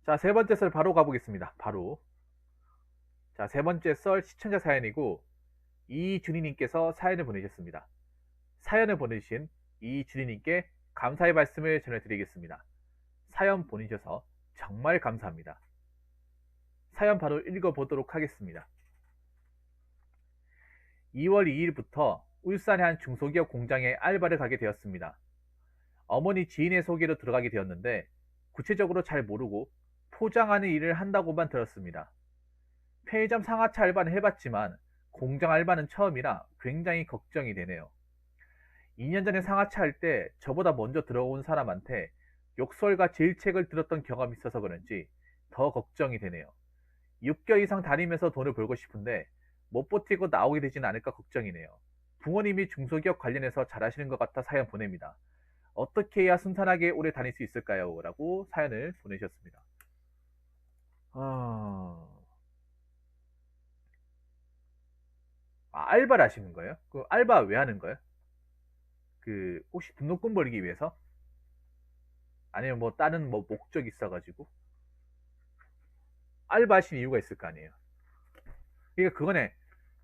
자, 세 번째 썰 바로 가보겠습니다. 바로. 자, 세 번째 썰 시청자 사연이고, 이준희님께서 사연을 보내셨습니다. 사연을 보내주신 이준희님께 감사의 말씀을 전해드리겠습니다. 사연 보내셔서 정말 감사합니다. 사연 바로 읽어보도록 하겠습니다. 2월 2일부터 울산의 한 중소기업 공장에 알바를 가게 되었습니다. 어머니 지인의 소개로 들어가게 되었는데 구체적으로 잘 모르고 포장하는 일을 한다고만 들었습니다. 편의점 상하차 알바는 해봤지만 공장 알바는 처음이라 굉장히 걱정이 되네요. 2년 전에 상하차 할 때 저보다 먼저 들어온 사람한테 욕설과 질책을 들었던 경험이 있어서 그런지 더 걱정이 되네요. 6개월 이상 다니면서 돈을 벌고 싶은데 못 버티고 나오게 되진 않을까 걱정이네요. 부모님이 중소기업 관련해서 잘하시는 것 같아 사연 보냅니다. 어떻게 해야 순탄하게 오래 다닐 수 있을까요? 라고 사연을 보내셨습니다. 알바를 하시는 거예요? 그 알바 왜 하는 거예요? 그 혹시 등록금 벌기 위해서? 아니면 뭐 다른 뭐 목적이 있어가지고 알바 하신 이유가 있을 거 아니에요? 그러니까 그거네.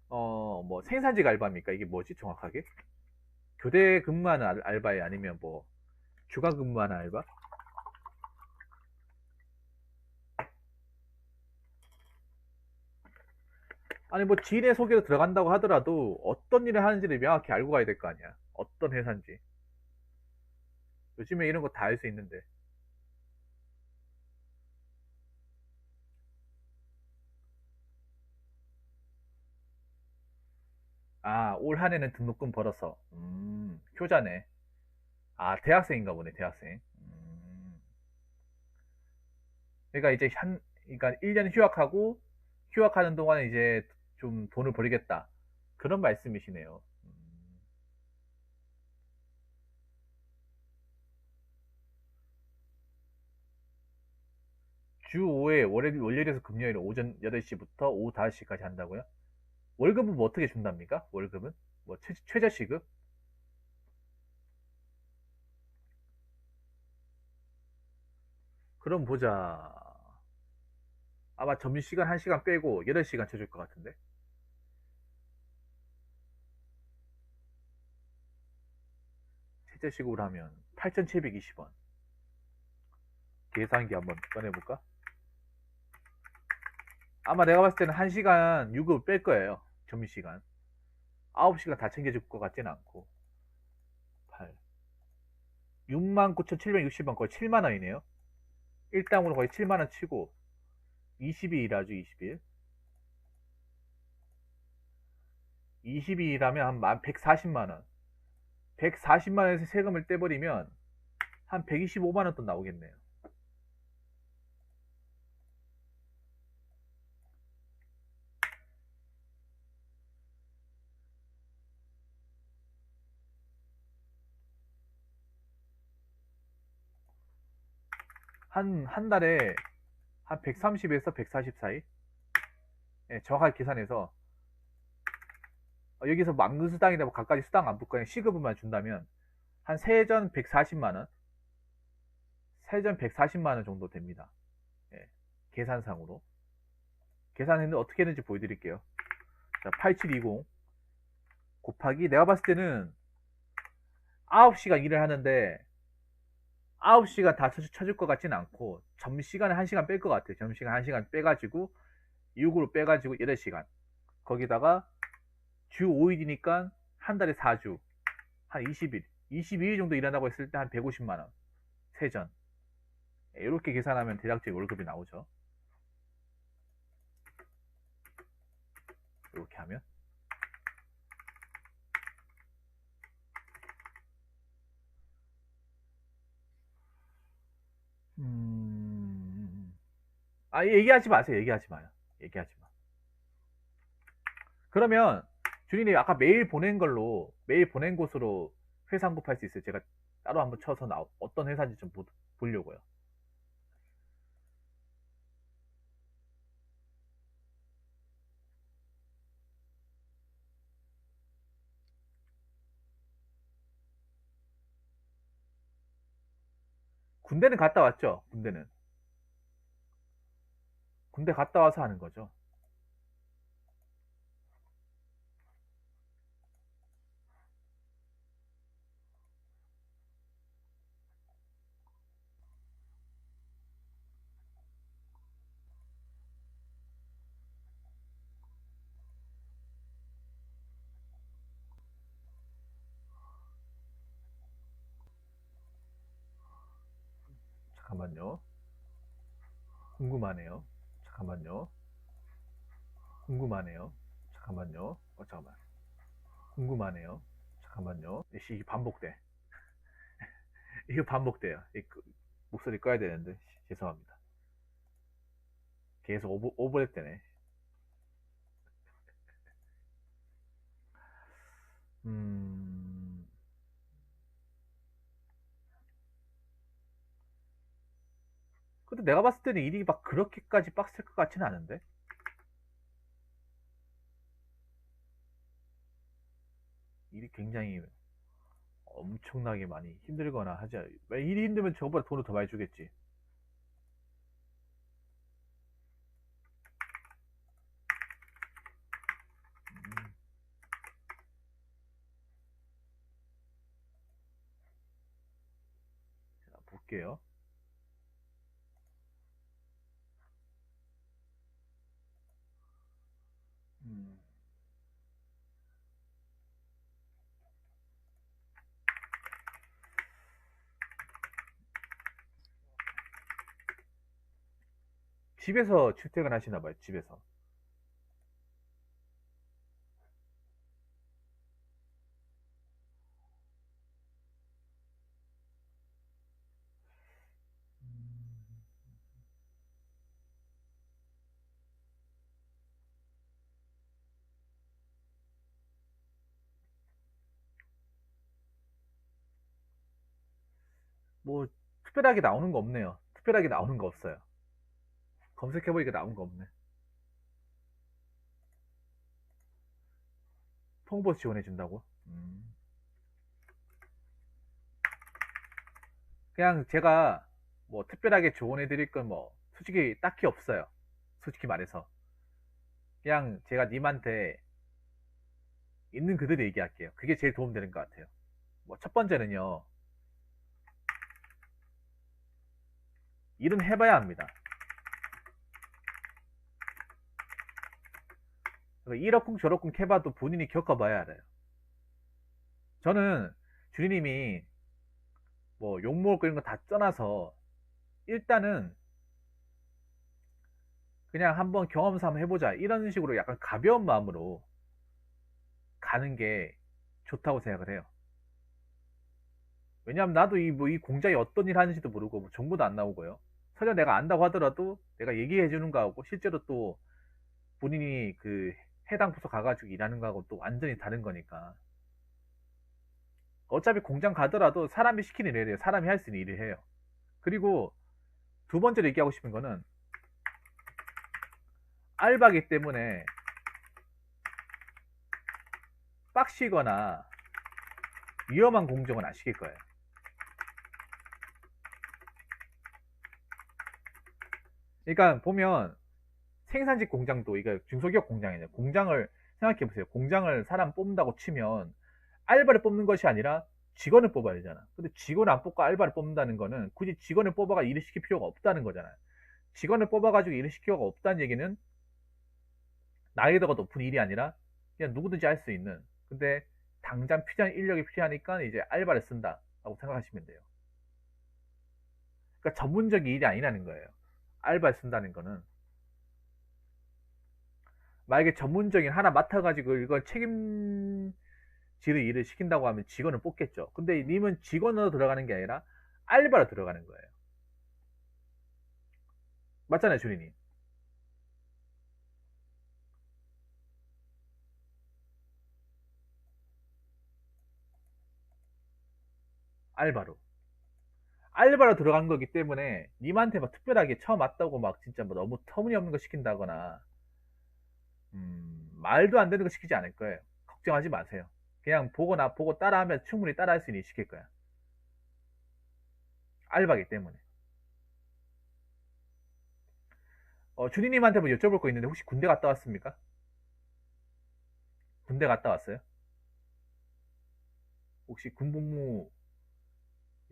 뭐 생산직 알바입니까? 이게 뭐지 정확하게? 교대 근무하는 알바에 아니면 뭐 주간 근무하는 알바? 아니 뭐 지인의 소개로 들어간다고 하더라도 어떤 일을 하는지를 명확히 알고 가야 될 거 아니야. 어떤 회사인지. 요즘에 이런 거 다 알 수 있는데. 아, 올 한 해는 등록금 벌어서. 효자네. 아, 대학생인가 보네, 대학생. 그러니까 이제 그러니까 1년 휴학하고 휴학하는 동안에 이제 좀 돈을 벌이겠다. 그런 말씀이시네요. 주 5회 월요일에서 금요일 오전 8시부터 오후 5시까지 한다고요? 월급은 뭐 어떻게 준답니까? 월급은? 뭐 최저시급? 그럼 보자. 아마 점심시간 1시간 빼고 8시간 쳐줄 것 같은데. 최저시급으로 하면 8,720원. 계산기 한번 꺼내볼까? 아마 내가 봤을 때는 1시간 유급을 뺄 거예요. 점심시간. 9시간 다 챙겨줄 것 같지는 않고. 8. 69,760원 거의 7만원이네요. 일당으로 거의 7만원 치고 20일 일하죠. 20일. 20일 일하면 한 140만원. 140만원에서 세금을 떼버리면 한 125만원 또 나오겠네요. 한 달에 한 130에서 140 사이? 예, 정확하게 계산해서 여기서 막는 수당이나 뭐 각가지 수당 안 붙고 그냥 시급만 준다면 한 세전 140만원? 세전 140만원 정도 됩니다. 예, 계산상으로. 계산했는데 어떻게 했는지 보여드릴게요. 자, 8720 곱하기 내가 봤을 때는 9시간 일을 하는데 9시간 다 쳐줄 것 같지는 않고 점심시간에 1시간 뺄 것 같아요. 점심시간 1시간 빼가지고 6으로 빼가지고 8시간 거기다가 주 5일이니까 한 달에 4주 한 20일 22일 정도 일한다고 했을 때 한 150만원 세전 이렇게 계산하면 대략적인 월급이 나오죠. 이렇게 하면 얘기하지 마세요. 얘기하지 마요. 얘기하지 마. 그러면 주인님 아까 메일 보낸 곳으로 회사 언급할 수 있어요. 제가 따로 한번 쳐서 어떤 회사인지 좀 보려고요. 군대는 갔다 왔죠. 군대는 군대 갔다 와서 하는 거죠. 잠깐만요. 궁금하네요. 잠깐만요. 궁금하네요. 잠깐만요. 잠깐만. 궁금하네요. 잠깐만요. 이게 반복돼. 이거 반복돼요. 목소리 꺼야 되는데 죄송합니다. 계속 오버랩 되네. 음... 근데 내가 봤을 때는 일이 막 그렇게까지 빡셀 것 같지는 않은데? 일이 굉장히 엄청나게 많이 힘들거나 하지 않아요. 일이 힘들면 저보다 돈을 더 많이 주겠지. 음, 자, 볼게요. 음, 집에서 출퇴근하시나 봐요. 집에서. 음, 뭐 특별하게 나오는 거 없네요. 특별하게 나오는 거 없어요. 검색해보니까 나온 거 없네. 통보 지원해준다고? 그냥 제가 뭐 특별하게 조언해드릴 건 뭐 솔직히 딱히 없어요. 솔직히 말해서. 그냥 제가 님한테 있는 그대로 얘기할게요. 그게 제일 도움되는 것 같아요. 뭐 첫 번째는요. 일은 해봐야 합니다. 이러쿵 저러쿵 해봐도 본인이 겪어봐야 알아요. 저는 주리님이 뭐 욕먹을 거 이런 거 다 떠나서 일단은 그냥 한번 경험삼아 한번 해보자 이런 식으로 약간 가벼운 마음으로 가는 게 좋다고 생각을 해요. 왜냐하면 나도 이 공장이 어떤 일 하는지도 모르고 뭐 정보도 안 나오고요. 설령 내가 안다고 하더라도 내가 얘기해 주는 거하고 실제로 또 본인이 그 해당 부서 가가지고 일하는 거하고 또 완전히 다른 거니까. 어차피 공장 가더라도 사람이 시키는 일을 해요. 사람이 할 수 있는 일을 해요. 그리고 두 번째로 얘기하고 싶은 거는 알바기 때문에 빡시거나 위험한 공정은 안 시킬 거예요. 그러니까 보면 생산직 공장도 이거 중소기업 공장이에요. 공장을 생각해 보세요. 공장을 사람 뽑는다고 치면 알바를 뽑는 것이 아니라 직원을 뽑아야 되잖아. 근데 직원을 안 뽑고 알바를 뽑는다는 거는 굳이 직원을 뽑아가 일을 시킬 필요가 없다는 거잖아요. 직원을 뽑아가지고 일을 시킬 필요가 없다는 얘기는 난이도가 높은 일이 아니라 그냥 누구든지 할 수 있는. 근데 당장 필요한 인력이 필요하니까 이제 알바를 쓴다라고 생각하시면 돼요. 그러니까 전문적인 일이 아니라는 거예요. 알바를 쓴다는 거는. 만약에 전문적인 하나 맡아가지고 이걸 책임지는 일을 시킨다고 하면 직원을 뽑겠죠. 근데 님은 직원으로 들어가는 게 아니라 알바로 들어가는 거예요. 맞잖아요, 주리님. 알바로. 알바로 들어간 거기 때문에 님한테 막 특별하게 처음 왔다고 막 진짜 뭐 너무 터무니없는 거 시킨다거나 말도 안 되는 거 시키지 않을 거예요. 걱정하지 마세요. 그냥 보고 따라하면 충분히 따라할 수 있는 일 시킬 거야. 알바기 때문에. 주니님한테 뭐 여쭤볼 거 있는데 혹시 군대 갔다 왔습니까? 군대 갔다 왔어요? 혹시 군복무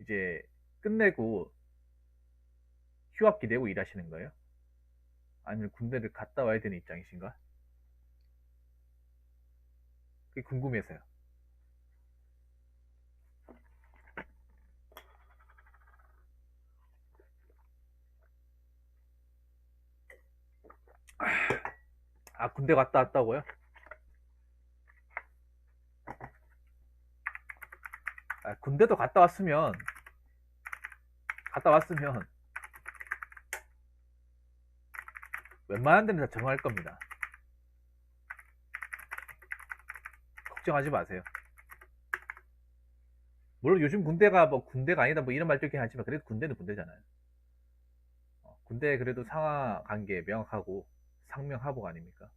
이제 끝내고 휴학기 내고 일하시는 거예요? 아니면 군대를 갔다 와야 되는 입장이신가? 그게 궁금해서요. 아, 군대 갔다 왔다고요? 아, 군대도 갔다 왔으면 웬만한 데는 다 정할 겁니다. 걱정하지 마세요. 물론 요즘 군대가 뭐 군대가 아니다 뭐 이런 말도 있긴 하지만 그래도 군대는 군대잖아요. 군대 그래도 상하 관계 명확하고 상명하복 아닙니까?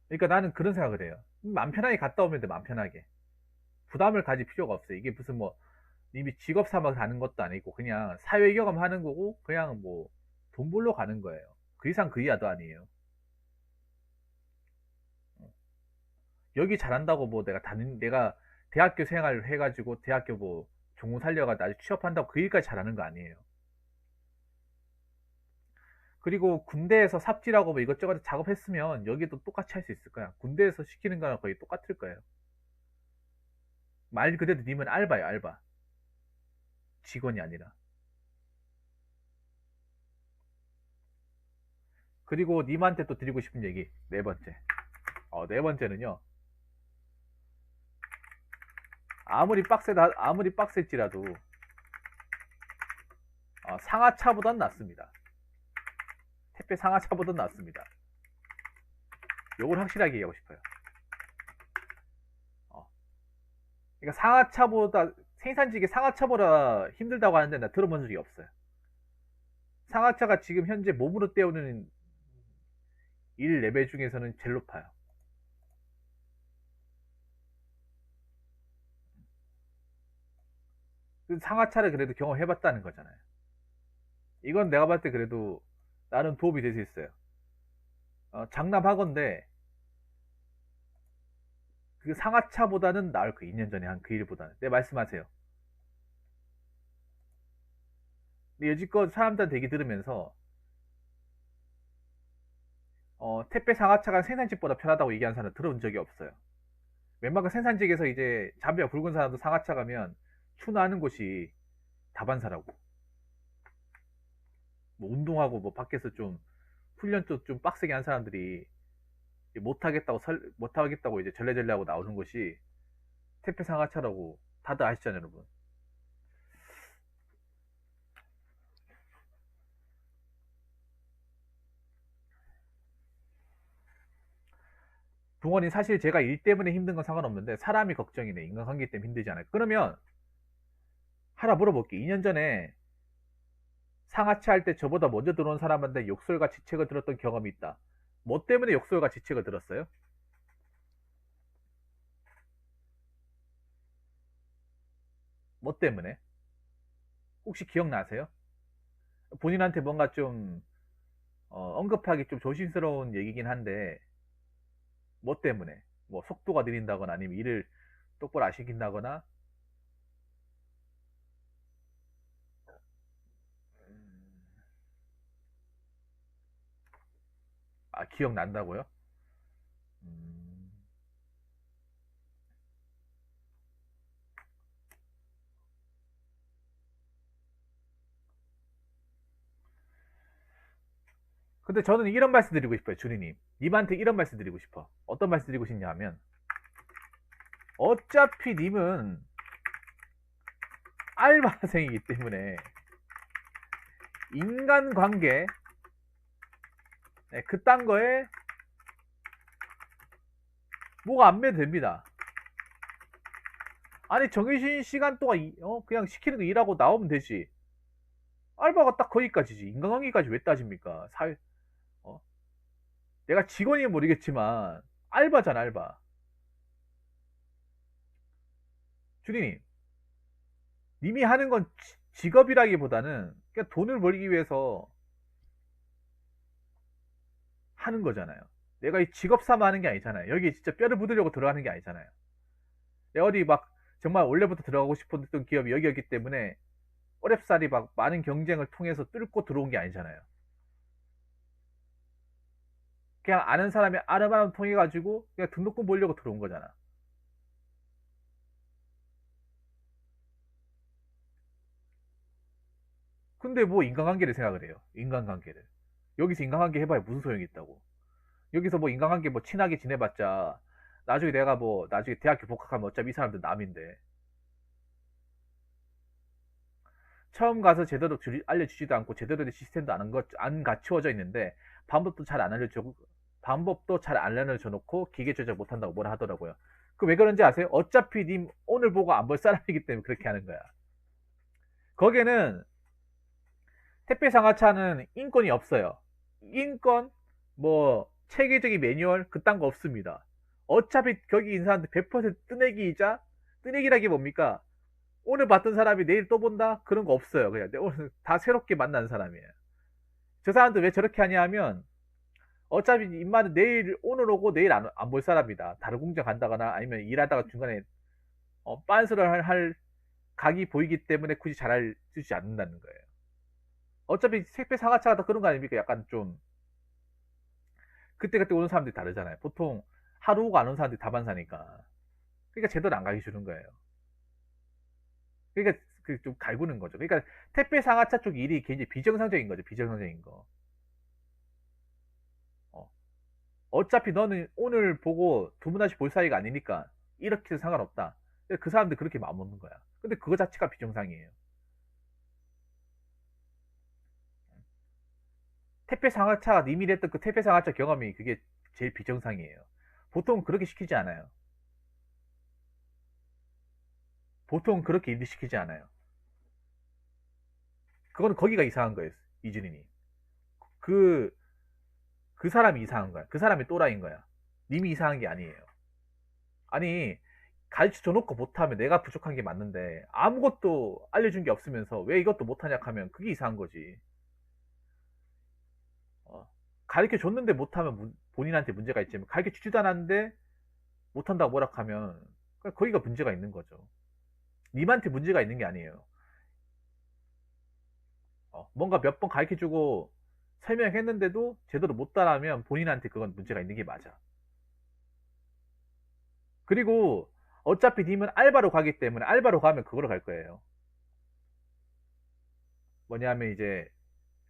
그러니까 나는 그런 생각을 해요. 맘 편하게 갔다 오면 돼, 맘 편하게. 부담을 가질 필요가 없어요. 이게 무슨 뭐 이미 직업 삼아 가는 것도 아니고 그냥 사회 경험 하는 거고 그냥 뭐 돈 벌러 가는 거예요. 그 이상 그 이하도 아니에요. 여기 잘한다고 뭐 내가 대학교 생활을 해가지고 대학교 뭐 전공 살려가지고 아직 취업한다고 그 일까지 잘하는 거 아니에요. 그리고 군대에서 삽질하고 뭐 이것저것 작업했으면 여기도 똑같이 할 수 있을 거야. 군대에서 시키는 거랑 거의 똑같을 거예요. 말 그대로 님은 알바예요, 알바. 직원이 아니라. 그리고 님한테 또 드리고 싶은 얘기 네 번째. 네 번째는요. 아무리 빡셀지라도 상하차보단 낫습니다. 택배 상하차보단 낫습니다. 요걸 확실하게 얘기하고 싶어요. 그러니까 생산직이 상하차보다 힘들다고 하는데 나 들어본 적이 없어요. 상하차가 지금 현재 몸으로 때우는 일 레벨 중에서는 제일 높아요. 상하차를 그래도 경험해봤다는 거잖아요. 이건 내가 봤을 때 그래도 나름 도움이 될 수 있어요. 장담하건데 그 상하차보다는 나을 거 2년 전에 한 그 일보다는. 네, 말씀하세요. 근데 여지껏 사람들한테 얘기 들으면서 택배 상하차가 생산직보다 편하다고 얘기하는 사람 들어본 적이 없어요. 웬만큼 생산직에서 이제 담배가 굵은 사람도 상하차 가면 추나하는 곳이 다반사라고. 뭐 운동하고 뭐 밖에서 좀 훈련 좀 빡세게 한 사람들이 못하겠다고 이제 절레절레하고 나오는 곳이 택배 상하차라고 다들 아시잖아요, 여러분. 동원이 사실 제가 일 때문에 힘든 건 상관없는데 사람이 걱정이네. 인간관계 때문에 힘들지 않아요. 그러면 하나 물어볼게. 2년 전에 상하차 할 때 저보다 먼저 들어온 사람한테 욕설과 지책을 들었던 경험이 있다. 뭐 때문에 욕설과 지책을 들었어요? 뭐 때문에? 혹시 기억나세요? 본인한테 뭔가 좀 언급하기 좀 조심스러운 얘기긴 한데 뭐 때문에? 뭐 속도가 느린다거나 아니면 일을 똑바로 안 시킨다거나. 기억난다고요? 음. 근데 저는 이런 말씀 드리고 싶어요, 주리님. 님한테 이런 말씀 드리고 싶어. 어떤 말씀 드리고 싶냐 하면, 어차피 님은 알바생이기 때문에, 인간관계, 네, 그딴 거에 뭐가 안 매도 됩니다. 아니, 정해진 시간 동안, 그냥 시키는 거 일하고 나오면 되지. 알바가 딱 거기까지지. 인간관계까지 왜 따집니까? 어? 내가 직원이 모르겠지만, 알바잖아, 알바. 주리님, 님이 하는 건 직업이라기보다는 그냥 돈을 벌기 위해서 하는 거잖아요. 내가 이 직업 삼아 하는 게 아니잖아요. 여기 진짜 뼈를 묻으려고 들어가는 게 아니잖아요. 내가 어디 막 정말 원래부터 들어가고 싶었던 기업이 여기였기 때문에 어렵사리 막 많은 경쟁을 통해서 뚫고 들어온 게 아니잖아요. 그냥 아는 사람이 아는 사람 통해 가지고 그냥 등록금 벌려고 들어온 거잖아. 근데 뭐 인간관계를 생각을 해요. 인간관계를. 여기서 인간관계 해봐야 무슨 소용이 있다고. 여기서 뭐 인간관계 뭐 친하게 지내봤자 나중에 내가 뭐 나중에 대학교 복학하면 어차피 이 사람들 남인데 처음 가서 제대로 알려주지도 않고 제대로 된 시스템도 안 갖추어져 있는데 방법도 잘 안 알려줘 방법도 잘 안 알려줘 놓고 기계 조작 못한다고 뭐라 하더라고요. 그 왜 그런지 아세요? 어차피 님 오늘 보고 안 볼 사람이기 때문에 그렇게 하는 거야. 거기에는 택배 상하차는 인권이 없어요. 인권, 뭐 체계적인 매뉴얼 그딴 거 없습니다. 어차피 거기 있는 사람들 100% 뜨내기이자 뜨내기라기 뭡니까? 오늘 봤던 사람이 내일 또 본다? 그런 거 없어요. 그냥 오늘 다 새롭게 만난 사람이에요. 저 사람들 왜 저렇게 하냐 하면 어차피 인마는 내일 오늘 오고 내일 안 볼 사람이다. 다른 공장 간다거나 아니면 일하다가 중간에 빤스를 할 각이 보이기 때문에 굳이 잘 알려주지 않는다는 거예요. 어차피 택배 상하차가 다 그런 거 아닙니까? 약간 좀 그때그때 오는 사람들이 다르잖아요. 보통 하루 오고 안 오는 사람들이 다반사니까. 그러니까 제대로 안 가기 주는 거예요. 그러니까 좀 갈구는 거죠. 그러니까 택배 상하차 쪽 일이 굉장히 비정상적인 거죠. 비정상적인 거. 어. 어차피 너는 오늘 보고 두 번 다시 볼 사이가 아니니까 이렇게 해도 상관없다. 그 사람들 그렇게 마음먹는 거야. 근데 그거 자체가 비정상이에요. 택배 상하차 님이 냈던 그 택배 상하차 경험이 그게 제일 비정상이에요. 보통 그렇게 시키지 않아요. 보통 그렇게 일을 시키지 않아요. 그거는 거기가 이상한 거예요. 이준희님. 그, 그 사람이 이상한 거야. 그 사람이 또라이인 거야. 님이 이상한 게 아니에요. 아니, 가르쳐 줘놓고 못하면 내가 부족한 게 맞는데 아무것도 알려준 게 없으면서 왜 이것도 못하냐 하면 그게 이상한 거지. 어, 가르쳐 줬는데 못하면 본인한테 문제가 있지만 가르쳐 주지도 않았는데 못한다고 뭐라 하면 거기가 문제가 있는 거죠. 님한테 문제가 있는 게 아니에요. 뭔가 몇 번 가르쳐 주고 설명했는데도 제대로 못 따라하면 본인한테 그건 문제가 있는 게 맞아. 그리고 어차피 님은 알바로 가기 때문에 알바로 가면 그거로 갈 거예요. 뭐냐면 이제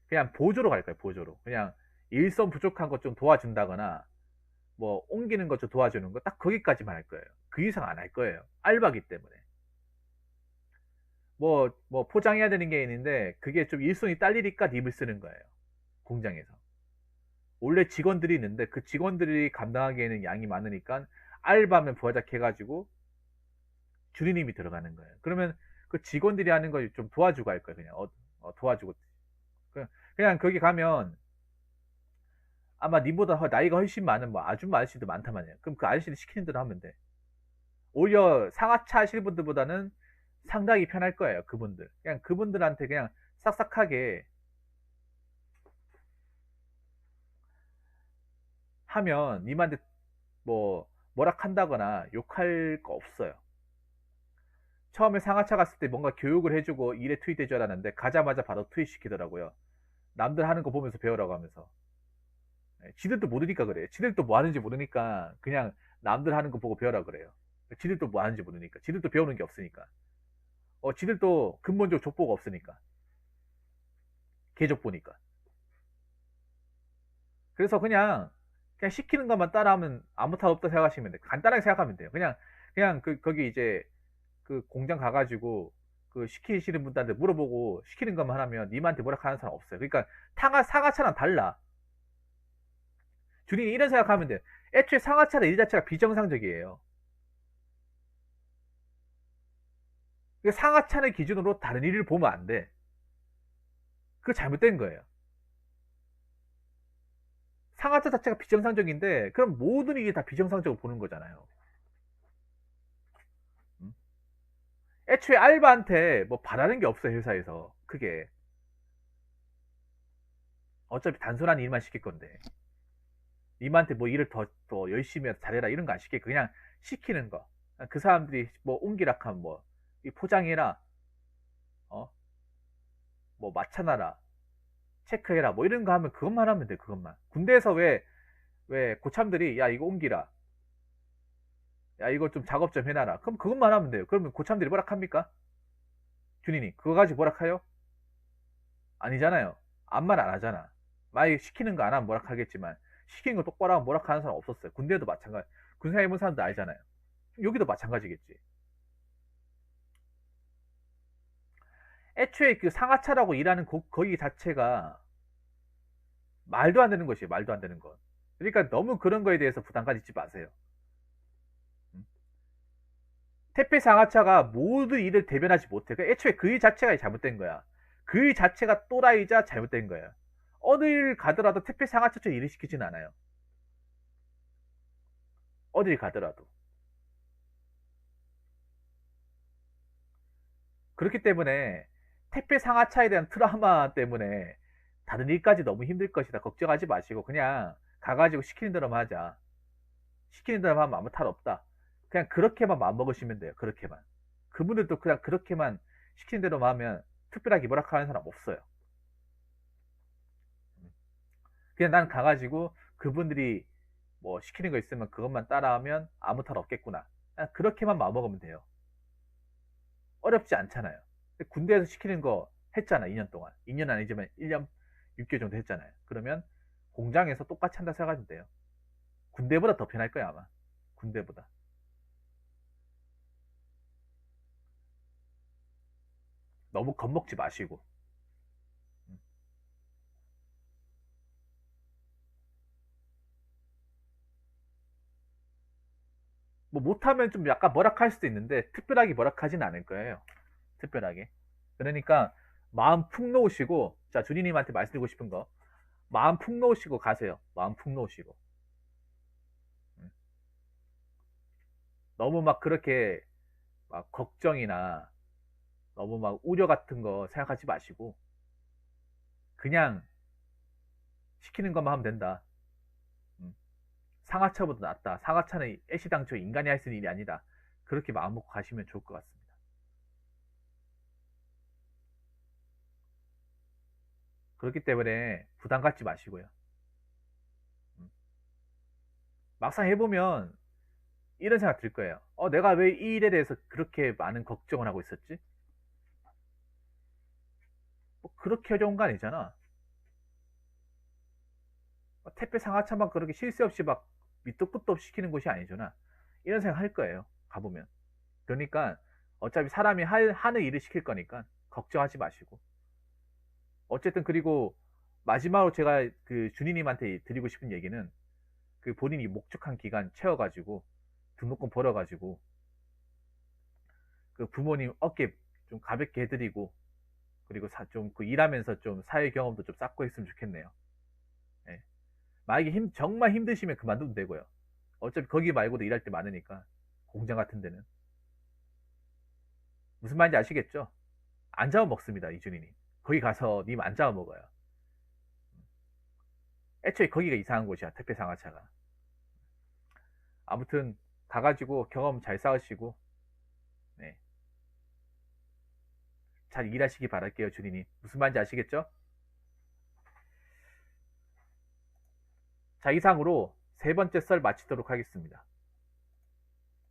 그냥 보조로 갈 거예요. 보조로. 그냥 일선 부족한 것 좀 도와준다거나 뭐 옮기는 것 좀 도와주는 거 딱 거기까지만 할 거예요. 그 이상 안 할 거예요. 알바기 때문에. 뭐 포장해야 되는 게 있는데 그게 좀 일손이 딸리니까 님을 쓰는 거예요. 공장에서. 원래 직원들이 있는데 그 직원들이 감당하기에는 양이 많으니까 알바면 부하작해가지고 주리님이 들어가는 거예요. 그러면 그 직원들이 하는 걸 좀 도와주고 할 거예요. 그냥 도와주고 그냥 거기 가면 아마 님보다 나이가 훨씬 많은 뭐 아줌마 아저씨도 많다만요. 그럼 그 아저씨를 시키는 대로 하면 돼. 오히려 상하차 하시는 분들보다는 상당히 편할 거예요. 그분들. 그냥 그분들한테 그냥 싹싹하게 하면 님한테 뭐라 한다거나 욕할 거 없어요. 처음에 상하차 갔을 때 뭔가 교육을 해주고 일에 투입될 줄 알았는데 가자마자 바로 투입시키더라고요. 남들 하는 거 보면서 배우라고 하면서. 지들도 모르니까 그래요. 지들도 뭐 하는지 모르니까 그냥 남들 하는 거 보고 배우라 그래요. 지들도 뭐 하는지 모르니까. 지들도 배우는 게 없으니까. 지들도 근본적 족보가 없으니까. 계적 보니까. 그래서 그냥 시키는 것만 따라하면 아무 탈 없다 생각하시면 돼요. 간단하게 생각하면 돼요. 그냥 거기 이제 그 공장 가가지고 그 시키시는 분들한테 물어보고 시키는 것만 하면 님한테 뭐라 하는 사람 없어요. 그러니까 상하차랑 달라. 주린이 이런 생각하면 돼요. 애초에 상하차의 일 자체가 비정상적이에요. 그러니까 상하차를 기준으로 다른 일을 보면 안 돼. 그거 잘못된 거예요. 상하차 자체가 비정상적인데 그럼 모든 일이 다 비정상적으로 보는 거잖아요. 음? 애초에 알바한테 뭐 바라는 게 없어요. 회사에서 크게. 어차피 단순한 일만 시킬 건데 님한테 뭐 일을 더 열심히 해서 잘해라 이런 거 안 시키고 그냥 시키는 거. 그 사람들이 뭐 옮기라 하면 뭐 이 포장해라, 어? 뭐 맞춰놔라, 체크해라 뭐 이런 거 하면 그것만 하면 돼. 그것만. 군대에서 왜 고참들이 야 이거 옮기라, 야 이거 좀 작업 좀 해놔라, 그럼 그것만 하면 돼요. 그러면 고참들이 뭐라 합니까? 준인이 그거 가지고 뭐라 해요? 아니잖아요. 아무 말 안 하잖아. 만약에 시키는 거 안 하면 뭐라 하겠지만 시키는 거 똑바로 하면 뭐라 하는 사람 없었어요. 군대도 마찬가지. 군생활 해본 사람도 알잖아요. 여기도 마찬가지겠지. 애초에 그 상하차라고 일하는 거기 자체가 말도 안 되는 것이에요. 말도 안 되는 것. 그러니까 너무 그런 거에 대해서 부담 가지지 마세요. 택배 상하차가 모든 일을 대변하지 못해. 그러니까 애초에 그 일 자체가 잘못된 거야. 그 일 자체가 또라이자 잘못된 거야. 어딜 가더라도 택배 상하차처럼 일을 시키진 않아요. 어딜 가더라도. 그렇기 때문에 택배 상하차에 대한 트라우마 때문에 다른 일까지 너무 힘들 것이다 걱정하지 마시고 그냥 가가지고 시키는 대로만 하자. 시키는 대로만 하면 아무 탈 없다. 그냥 그렇게만 마음먹으시면 돼요. 그렇게만. 그분들도 그냥 그렇게만 시키는 대로만 하면 특별하게 뭐라 하는 사람 없어요. 그냥 난 가가지고 그분들이 뭐 시키는 거 있으면 그것만 따라하면 아무 탈 없겠구나. 그냥 그렇게만 마음먹으면 돼요. 어렵지 않잖아요. 군대에서 시키는 거 했잖아. 2년 동안. 2년 아니지만 1년 6개월 정도 했잖아요. 그러면 공장에서 똑같이 한다 생각하면 돼요. 군대보다 더 편할 거야 아마. 군대보다. 너무 겁먹지 마시고. 뭐 못하면 좀 약간 뭐락할 수도 있는데 특별하게 뭐락하진 않을 거예요. 특별하게. 그러니까 마음 푹 놓으시고, 자 준이님한테 말씀드리고 싶은 거 마음 푹 놓으시고 가세요. 마음 푹 놓으시고. 너무 막 그렇게 막 걱정이나 너무 막 우려 같은 거 생각하지 마시고 그냥 시키는 것만 하면 된다. 음. 상하차보다 낫다. 상하차는 애시당초 인간이 할 수 있는 일이 아니다. 그렇게 마음 먹고 가시면 좋을 것 같습니다. 그렇기 때문에 부담 갖지 마시고요. 음. 막상 해보면 이런 생각 들 거예요. 내가 왜 이 일에 대해서 그렇게 많은 걱정을 하고 있었지? 뭐 그렇게 어려운 거 아니잖아. 택배 상하차만 그렇게 쉴 새 없이 막 밑도 끝도 없이 시키는 곳이 아니잖아. 이런 생각 할 거예요. 가보면. 그러니까 어차피 사람이 하는 일을 시킬 거니까 걱정하지 마시고. 어쨌든 그리고 마지막으로 제가 그 준이님한테 드리고 싶은 얘기는 그 본인이 목적한 기간 채워가지고 등록금 벌어가지고 그 부모님 어깨 좀 가볍게 해드리고 그리고 좀 그 일하면서 좀 사회 경험도 좀 쌓고 했으면 좋겠네요. 예. 만약에 정말 힘드시면 그만두면 되고요. 어차피 거기 말고도 일할 때 많으니까 공장 같은 데는 무슨 말인지 아시겠죠? 안 잡아먹습니다 이준희님. 거기 가서 님 안 잡아먹어요. 애초에 거기가 이상한 곳이야 택배 상하차가. 아무튼 가가지고 경험 잘 쌓으시고 네. 잘 일하시기 바랄게요 준희님. 무슨 말인지 아시겠죠? 자 이상으로 세 번째 썰 마치도록 하겠습니다.